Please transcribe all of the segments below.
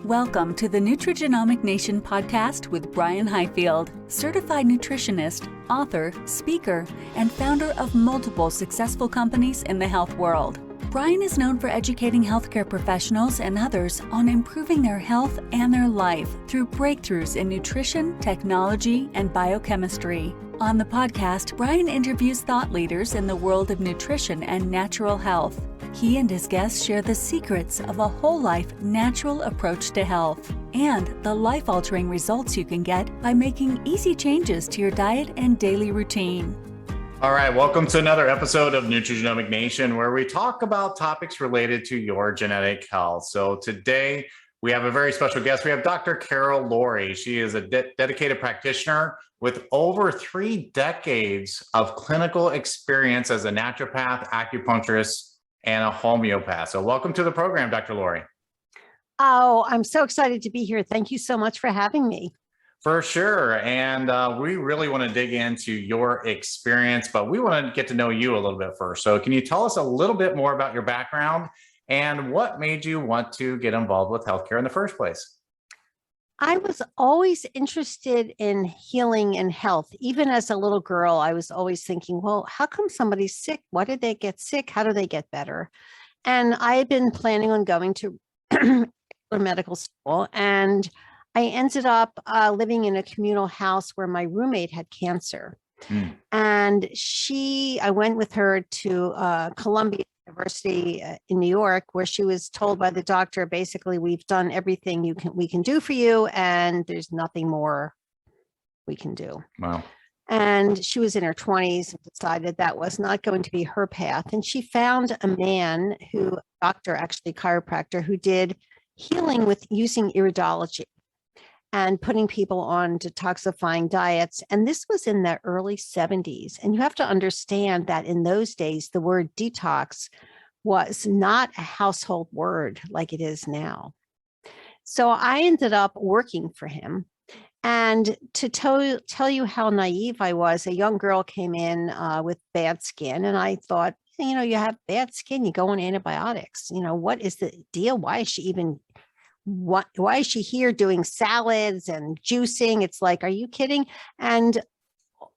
Welcome to the Nutrigenomic Nation podcast with Brian Highfield, certified nutritionist, author, speaker, and founder of multiple successful companies in the health world. Brian is known for educating healthcare professionals and others on improving their health and their life through breakthroughs in nutrition, technology, and biochemistry. On the podcast, Brian interviews thought leaders in the world of nutrition and natural health. He and his guests share the secrets of a whole life natural approach to health and the life-altering results you can get by making easy changes to your diet and daily routine. All right, welcome to another episode of Nutrigenomic Nation, where we talk about topics related to your genetic health. So today we have a very special guest. We have Dr. Carol Laurie. She is a dedicated practitioner with over 3 decades of clinical experience as a naturopath, acupuncturist, and a homeopath. So welcome to the program, Dr. Laurie. Oh, I'm so excited to be here. Thank you so much for having me. For sure. And we really want to dig into your experience, but we want to get to know you a little bit first. So can you tell us a little bit more about your background and what made you want to get involved with healthcare in the first place? I was always interested in healing and health. Even as a little girl, I was always thinking, well, how come somebody's sick? Why did they get sick? How do they get better? And I had been planning on going to medical school, and I ended up living in a communal house where my roommate had cancer. And I went with her to Columbia University in New York, where she was told by the doctor, basically, we've done everything we can do for you, and there's nothing more we can do. Wow. And she was in her 20s and decided that was not going to be her path. And she found a man chiropractor, who did healing with using iridology and putting people on detoxifying diets. And this was in the early 70s. And you have to understand that in those days, the word detox was not a household word like it is now. So I ended up working for him. And to tell you how naive I was, a young girl came in with bad skin. And I thought, you have bad skin, you go on antibiotics. What is the deal? Why is she here doing salads and juicing? It's like, are you kidding? And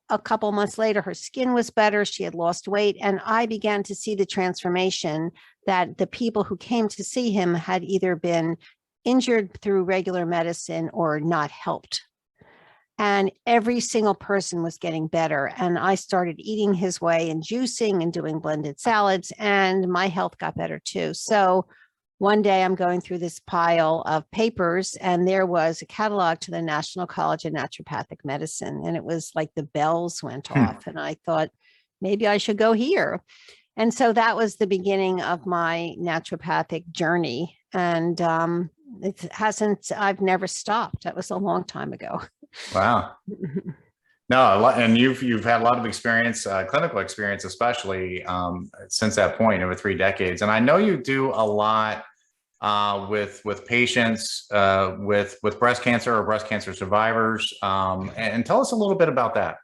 a couple months later, her skin was better. She had lost weight. And I began to see the transformation that the people who came to see him had either been injured through regular medicine or not helped. And every single person was getting better. And I started eating his way and juicing and doing blended salads, and my health got better too. So one day I'm going through this pile of papers, and there was a catalog to the National College of Naturopathic Medicine. And it was like the bells went off. And I thought, maybe I should go here. And so that was the beginning of my naturopathic journey. And I've never stopped. That was a long time ago. Wow. No, and you've had a lot of experience, clinical experience, especially since that point, over 3 decades. And I know you do a lot with patients with breast cancer or breast cancer survivors. And tell us a little bit about that.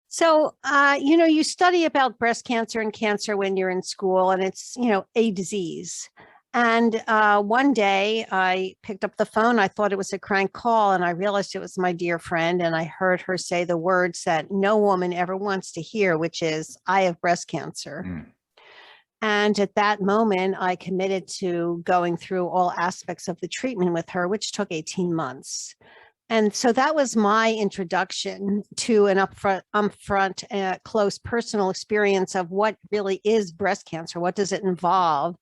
So, you study about breast cancer and cancer when you're in school, and it's, a disease. And one day I picked up the phone. I thought it was a crank call, and I realized it was my dear friend. And I heard her say the words that no woman ever wants to hear, which is, I have breast cancer. And at that moment, I committed to going through all aspects of the treatment with her, which took 18 months. And so that was my introduction to an upfront, close personal experience of what really is breast cancer. What does it involve?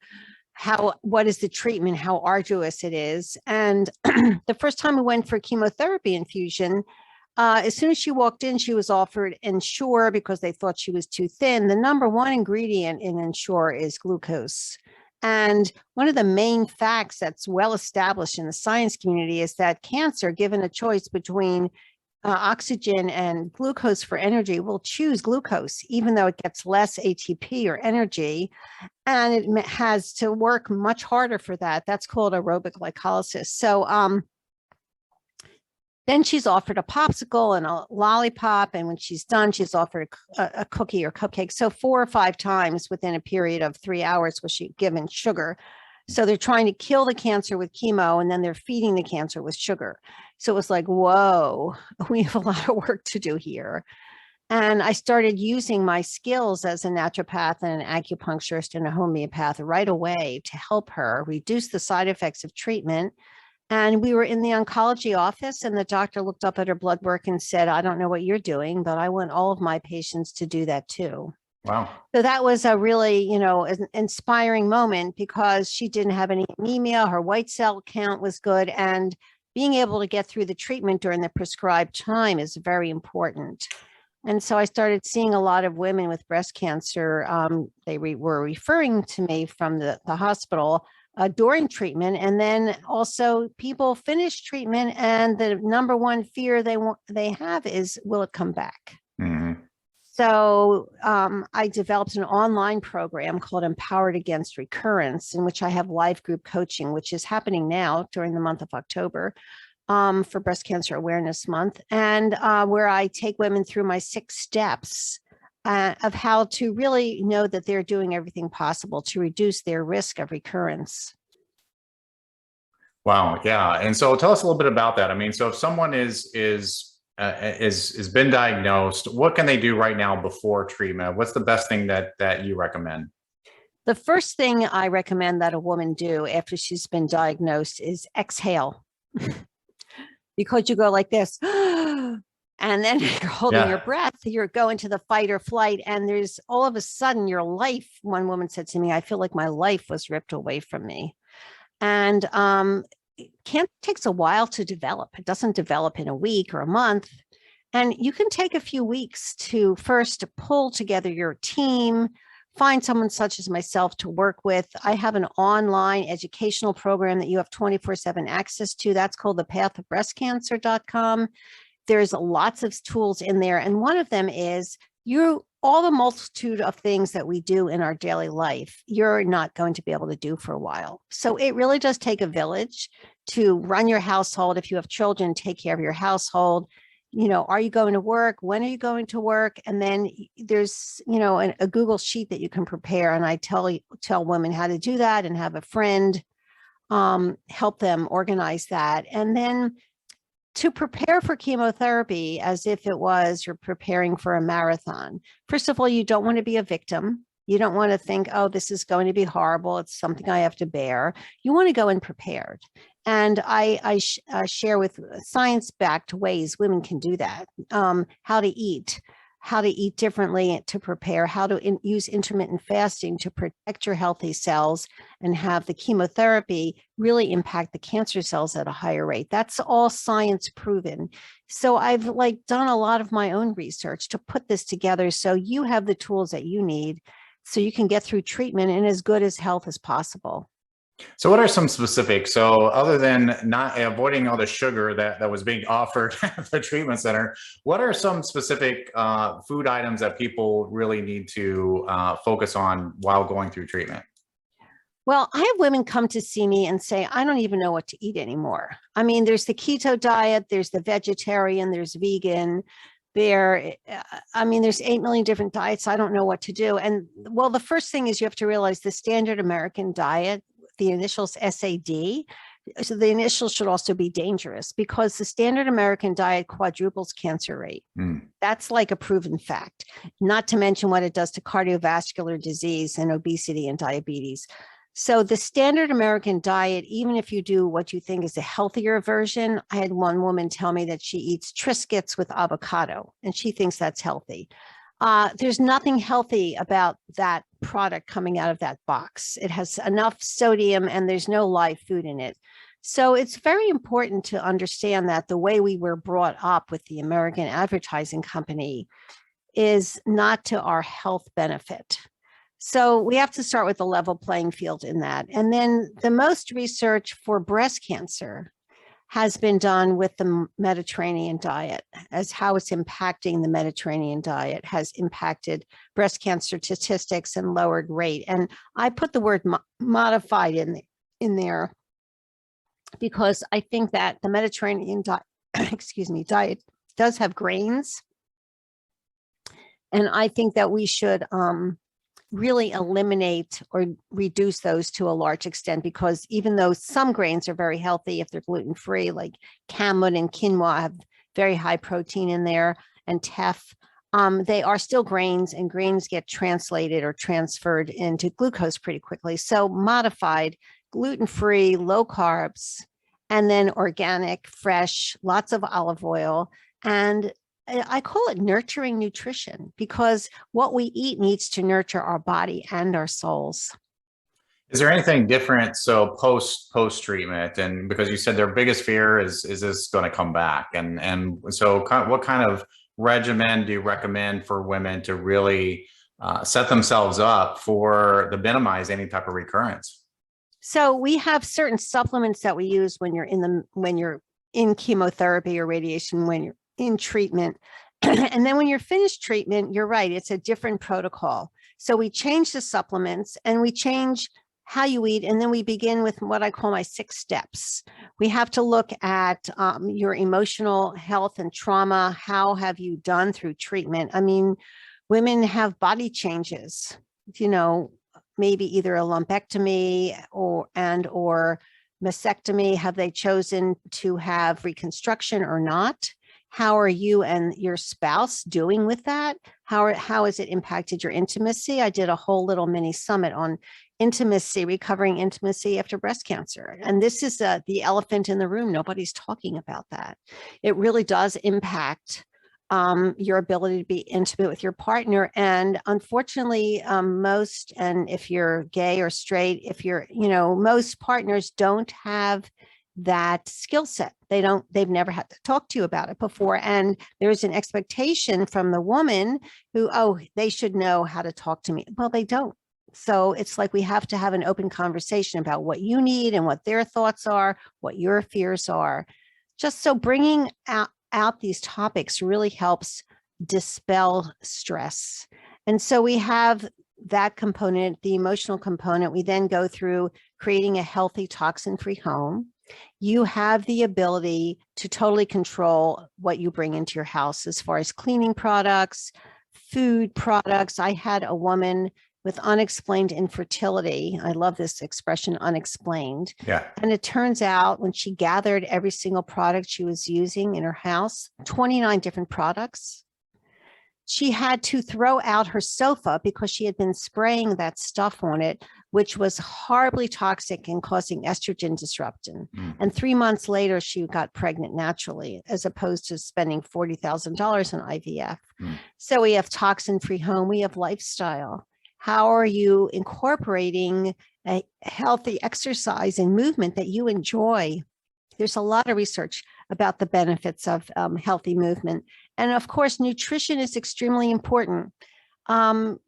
What is the treatment? How arduous it is? And the first time we went for chemotherapy infusion, as soon as she walked in, she was offered Ensure because they thought she was too thin. The number 1 ingredient in Ensure is glucose. And one of the main facts that's well established in the science community is that cancer, given a choice between oxygen and glucose for energy, will choose glucose, even though it gets less ATP or energy. And it has to work much harder for that. That's called aerobic glycolysis. So then she's offered a popsicle and a lollipop. And when she's done, she's offered a cookie or cupcake. So 4 or 5 times within a period of 3 hours was she given sugar. So they're trying to kill the cancer with chemo, and then they're feeding the cancer with sugar. So it was like, whoa, we have a lot of work to do here. And I started using my skills as a naturopath and an acupuncturist and a homeopath right away to help her reduce the side effects of treatment. And we were in the oncology office, and the doctor looked up at her blood work and said, I don't know what you're doing, but I want all of my patients to do that too. Wow. So that was a really, an inspiring moment, because she didn't have any anemia. Her white cell count was good. And being able to get through the treatment during the prescribed time is very important. And so I started seeing a lot of women with breast cancer. They were referring to me from the hospital during treatment. And then also people finish treatment, and the number one fear they have is, will it come back? Mm-hmm. So I developed an online program called Empowered Against Recurrence, in which I have live group coaching, which is happening now during the month of October. For Breast Cancer Awareness Month, and where I take women through my 6 steps of how to really know that they're doing everything possible to reduce their risk of recurrence. Wow. Yeah. And so tell us a little bit about that. I mean, so if someone is been diagnosed, what can they do right now before treatment? What's the best thing that you recommend? The first thing I recommend that a woman do after she's been diagnosed is exhale. Because you go like this, and then you're holding your breath, you're going to the fight or flight. And there's all of a sudden your life. One woman said to me, I feel like my life was ripped away from me. And cancer takes a while to develop. It doesn't develop in a week or a month. And you can take a few weeks to first pull together your team, find someone such as myself to work with. I have an online educational program that you have 24/7 access to. That's called the Path of Breastcancer.com. There's lots of tools in there. And one of them is all the multitude of things that we do in our daily life, you're not going to be able to do for a while. So it really does take a village to run your household. If you have children, take care of your household. Are you going to work? When are you going to work? And then there's, a Google sheet that you can prepare. And I tell women how to do that, and have a friend help them organize that. And then to prepare for chemotherapy as if you're preparing for a marathon. First of all, you don't want to be a victim. You don't want to think, oh, this is going to be horrible. It's something I have to bear. You want to go in prepared. And I share with science-backed ways women can do that. How to eat differently to prepare, how to use intermittent fasting to protect your healthy cells, and have the chemotherapy really impact the cancer cells at a higher rate. That's all science proven. So I've done a lot of my own research to put this together, so you have the tools that you need so you can get through treatment in as good as health as possible. So what are some specifics? So other than not avoiding all the sugar that was being offered at the treatment center, what are some specific food items that people really need to focus on while going through treatment? Well, I have women come to see me and say, I don't even know what to eat anymore. I mean, there's the keto diet, there's the vegetarian, there's vegan. There's 8 million different diets. I don't know what to do. And well, the first thing is you have to realize the standard American diet, the initials SAD. So the initials should also be dangerous, because the standard American diet quadruples cancer rate. That's like a proven fact, not to mention what it does to cardiovascular disease and obesity and diabetes. So the standard American diet, even if you do what you think is a healthier version, I had one woman tell me that she eats Triscuits with avocado and she thinks that's healthy. There's nothing healthy about that product coming out of that box. It has enough sodium and there's no live food in it. So it's very important to understand that the way we were brought up with the American advertising company is not to our health benefit. So we have to start with a level playing field in that. And then the most research for breast cancer has been done with the Mediterranean diet, as how it's impacting the Mediterranean diet has impacted breast cancer statistics and lowered rate. And I put the word modified in there because I think that the Mediterranean diet does have grains. And I think that we should really eliminate or reduce those to a large extent, because even though some grains are very healthy, if they're gluten-free, like kamut and quinoa have very high protein in there, and teff, they are still grains, and grains get translated or transferred into glucose pretty quickly. So modified, gluten-free, low carbs, and then organic, fresh, lots of olive oil. And I call it nurturing nutrition, because what we eat needs to nurture our body and our souls. Is there anything different? So post treatment, and because you said their biggest fear is this going to come back, and so what kind of regimen do you recommend for women to really set themselves up for the minimize any type of recurrence? So we have certain supplements that we use when you're in chemotherapy or radiation, when you're in treatment. And then when you're finished treatment, you're right, it's a different protocol. So we change the supplements and we change how you eat. And then we begin with what I call my 6 steps. We have to look at your emotional health and trauma. How have you done through treatment? I mean, women have body changes, maybe either a lumpectomy or mastectomy. Have they chosen to have reconstruction or not? How are you and your spouse doing with that? How has it impacted your intimacy? I did a whole little mini summit on intimacy, recovering intimacy after breast cancer. And this is the elephant in the room. Nobody's talking about that. It really does impact your ability to be intimate with your partner. And unfortunately, and if you're gay or straight, most partners don't have that skill set. They've never had to talk to you about it before. And there's an expectation from the woman who, they should know how to talk to me. Well, they don't. So it's like we have to have an open conversation about what you need and what their thoughts are, what your fears are. Just so bringing out these topics really helps dispel stress. And so we have that component, the emotional component. We then go through creating a healthy, toxin-free home. You have the ability to totally control what you bring into your house as far as cleaning products, food products. I had a woman with unexplained infertility. I love this expression, unexplained. Yeah. And it turns out when she gathered every single product she was using in her house, 29 different products, she had to throw out her sofa because she had been spraying that stuff on it, which was horribly toxic and causing estrogen disruption. And 3 months later, she got pregnant naturally, as opposed to spending $40,000 on IVF. So we have toxin-free home, we have lifestyle. How are you incorporating a healthy exercise and movement that you enjoy? There's a lot of research about the benefits of healthy movement. And of course, nutrition is extremely important.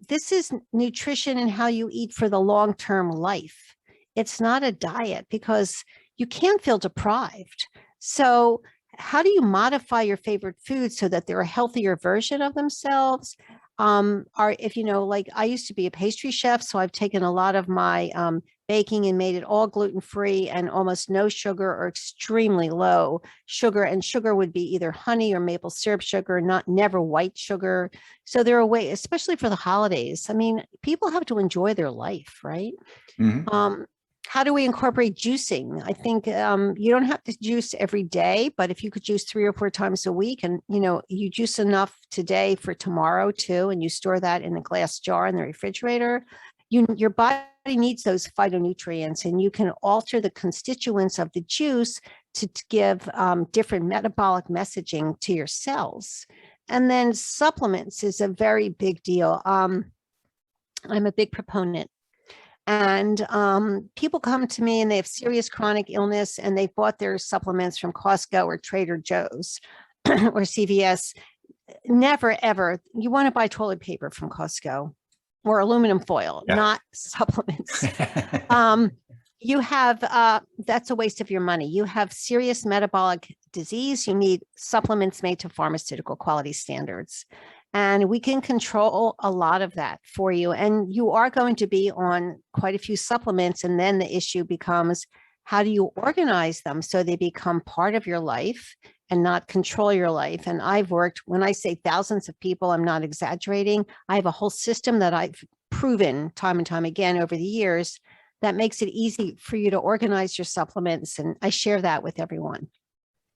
This is nutrition and how you eat for the long-term life. It's not a diet, because you can feel deprived. So how do you modify your favorite foods so that they're a healthier version of themselves? Like I used to be a pastry chef, so I've taken a lot of my baking and made it all gluten-free and almost no sugar or extremely low sugar. And sugar would be either honey or maple syrup sugar, never white sugar. So there are ways, especially for the holidays. I mean, people have to enjoy their life, right? How do we incorporate juicing? I think you don't have to juice every day, but if you could juice 3 or 4 times a week, and you juice enough today for tomorrow too, and you store that in a glass jar in the refrigerator, your body needs those phytonutrients, and you can alter the constituents of the juice to give different metabolic messaging to your cells. And then supplements is a very big deal. I'm a big proponent. And people come to me and they have serious chronic illness, and they've bought their supplements from Costco or Trader Joe's or CVS. Never, ever. You want to buy toilet paper from Costco or aluminum foil, not supplements. You have, that's a waste of your money. You have serious metabolic disease. You need supplements made to pharmaceutical quality standards. And we can control a lot of that for you. And you are going to be on quite a few supplements. And then the issue becomes, how do you organize them so they become part of your life and not control your life? And I've worked, when I say thousands of people, I'm not exaggerating. I have a whole system that I've proven time and time again over the years, that makes it easy for you to organize your supplements. And I share that with everyone.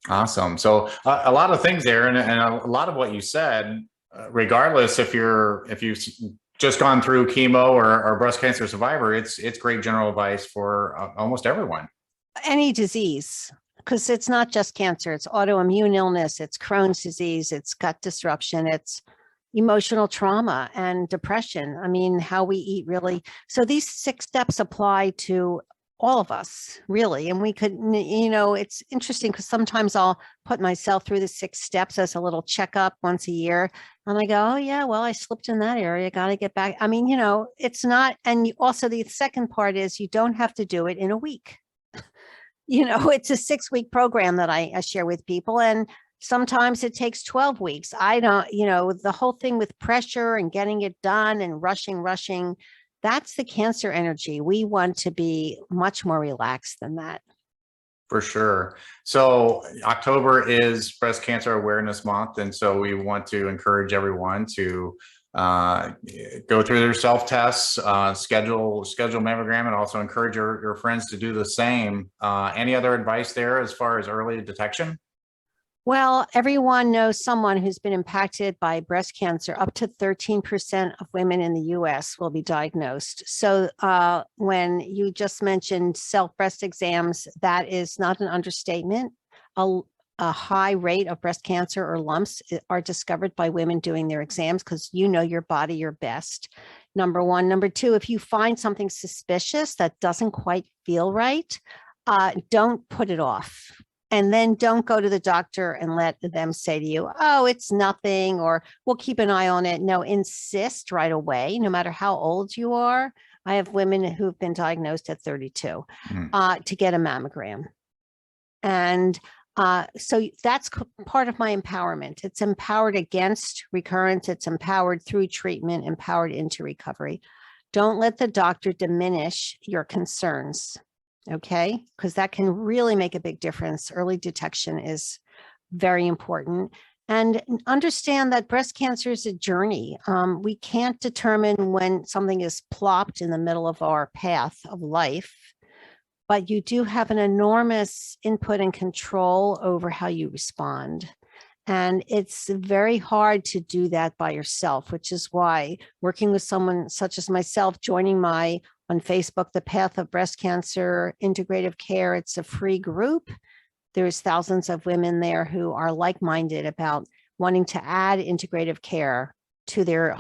Awesome. So a lot of things there, and a lot of what you said, regardless if you've just gone through chemo or breast cancer survivor, it's great general advice for almost everyone. Any disease, because it's not just cancer, it's autoimmune illness, it's Crohn's disease, it's gut disruption, it's emotional trauma and depression. I mean, how we eat really. So these 6 steps apply to all of us, really. And we could, it's interesting because sometimes I'll put myself through the 6 steps as a little checkup once a year. And I go, oh, yeah, well, I slipped in that area. Got to get back. I mean, it's not. And also the second part is you don't have to do it in a week. It's a 6-week program that I share with people. And sometimes it takes 12 weeks. I don't, the whole thing with pressure and getting it done and rushing. That's the cancer energy. We want to be much more relaxed than that. For sure. So October is Breast Cancer Awareness Month. And so we want to encourage everyone to go through their self-tests, schedule mammogram, and also encourage your friends to do the same. Any other advice there as far as early detection? Well, everyone knows someone who's been impacted by breast cancer. Up to 13% of women in the US will be diagnosed. So when you just mentioned self-breast exams, that is not an understatement. A high rate of breast cancer or lumps are discovered by women doing their exams because your body your best. Number one. Number two, if you find something suspicious that doesn't quite feel right, don't put it off. And then don't go to the doctor and let them say to you, oh, it's nothing, or we'll keep an eye on it. No, insist right away, no matter how old you are. I have women who've been diagnosed at 32 to get a mammogram. And so that's part of my empowerment. It's empowered against recurrence. It's empowered through treatment, empowered into recovery. Don't let the doctor diminish your concerns. Okay, because that can really make a big difference. Early detection is very important. And understand that breast cancer is a journey. We can't determine when something is plopped in the middle of our path of life, but you do have an enormous input and control over how you respond. And it's very hard to do that by yourself, which is why working with someone such as myself, joining on Facebook, the Path of Breastcancer, Integrative Care. It's a free group. There's thousands of women there who are like-minded about wanting to add integrative care to their,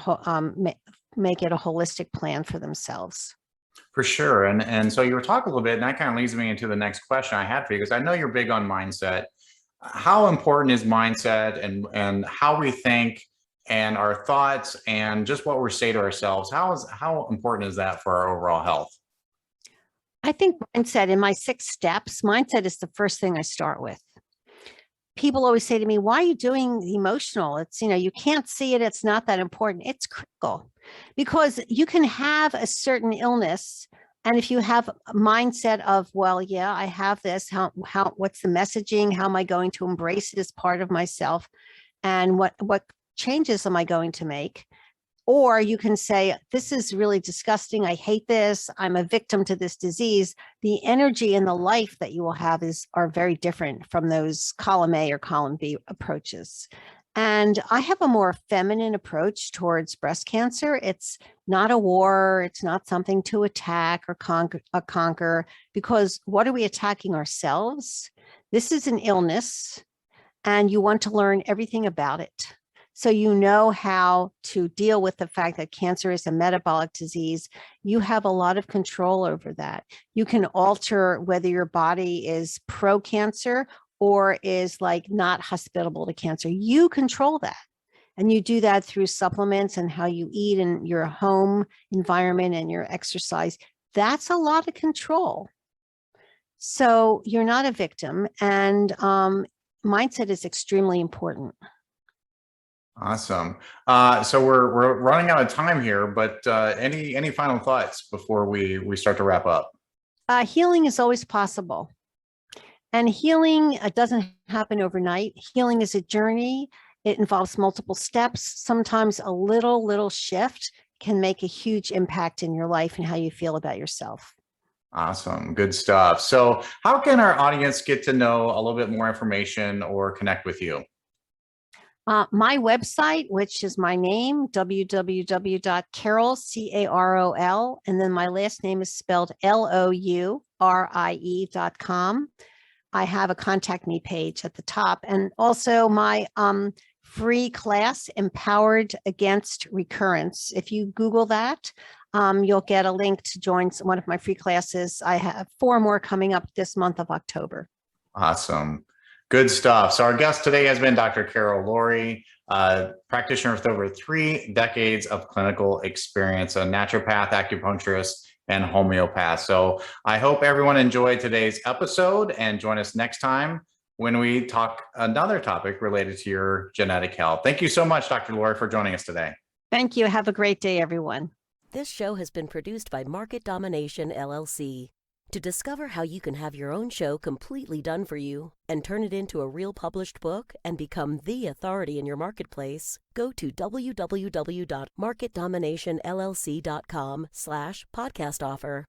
make it a holistic plan for themselves. For sure. And so you were talking a little bit, and that kind of leads me into the next question I had for you, because I know you're big on mindset. How important is mindset and how we think and our thoughts and just what we say to ourselves? How important is that for our overall health? I think mindset, in my 6 steps, mindset is the first thing I start with. People always say to me, why are you doing the emotional? It's, you can't see it. It's not that important. It's critical because you can have a certain illness. And if you have a mindset of, well, yeah, I have this, what's the messaging? How am I going to embrace it as part of myself? And what changes am I going to make? Or you can say, this is really disgusting. I hate this. I'm a victim to this disease. The energy and the life that you will have are very different from those column A or column B approaches. And I have a more feminine approach towards breast cancer. It's not a war. It's not something to attack or conquer, because what are we attacking ourselves? This is an illness, and you want to learn everything about it. So you know how to deal with the fact that cancer is a metabolic disease. You have a lot of control over that. You can alter whether your body is pro-cancer or is like not hospitable to cancer. You control that. And you do that through supplements and how you eat and your home environment and your exercise. That's a lot of control. So you're not a victim, and mindset is extremely important. Awesome. So we're running out of time here, but any final thoughts before we start to wrap up? Healing is always possible. And healing doesn't happen overnight. Healing is a journey. It involves multiple steps. Sometimes a little shift can make a huge impact in your life and how you feel about yourself. Awesome. Good stuff. So how can our audience get to know a little bit more information or connect with you? My website, which is my name, www.carol, C-A-R-O-L, and then my last name is spelled L-O-U-R-I-E.com. I have a contact me page at the top, and also my free class, Empowered Against Recurrence. If you Google that, you'll get a link to join one of my free classes. I have 4 more coming up this month of October. Awesome. Good stuff. So our guest today has been Dr. Carol Laurie, practitioner with over 3 decades of clinical experience, a naturopath, acupuncturist, and homeopath. So I hope everyone enjoyed today's episode and join us next time when we talk another topic related to your genetic health. Thank you so much, Dr. Laurie, for joining us today. Thank you. Have a great day, everyone. This show has been produced by Market Domination, L.L.c. To discover how you can have your own show completely done for you and turn it into a real published book and become the authority in your marketplace, go to www.marketdominationllc.com/podcast offer.